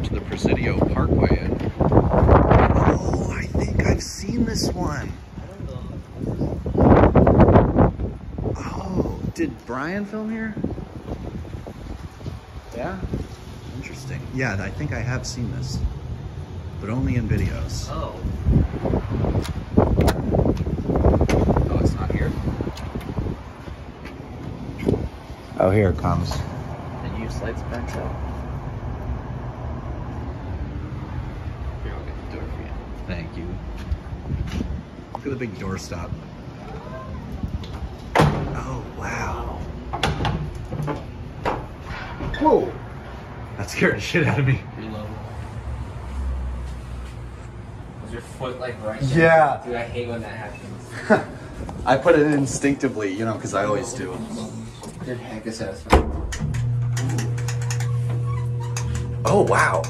to the Presidio Parkway. And oh, I think I've seen this one. Oh, did Brian film here? Yeah? Interesting. Yeah, I think I have seen this, but only in videos. Oh. Oh, it's not here? Oh, here it comes. Did you slides back up? Here, I'll get the door for you. Thank you. Look at the big doorstop. Oh, wow. Whoa! That scared the shit out of me. Reload. Was your foot like right there? Yeah. Dude, I hate when that happens. I put it in instinctively, you know, because I always do. Good heck is satisfying. Oh, wow.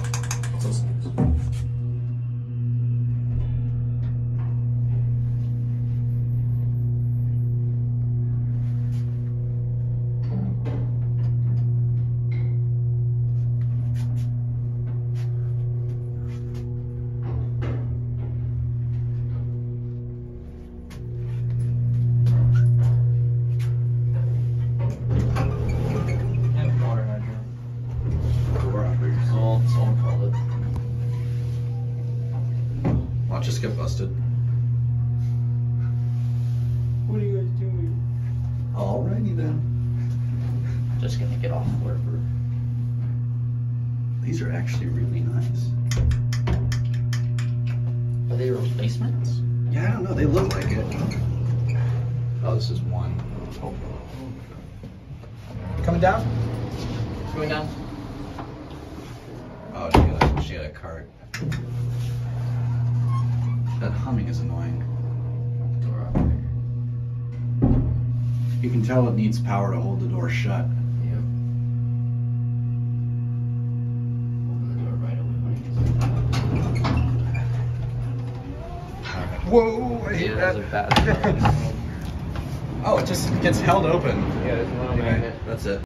I'll just get busted. What are you guys doing? Alrighty then. Just gonna get off wherever. These are actually really nice. Are they replacements? Yeah, I don't know. They look like it. Oh, this is one. Oh. Coming down? Going down? Oh, she had a cart. That humming is annoying. Door operator. You can tell it needs power to hold the door shut. Yep. Open the door right away. Whoa! I hate that. That was a bad Oh, it just gets held open. Yeah, there's one on my Anyway, head. that's it.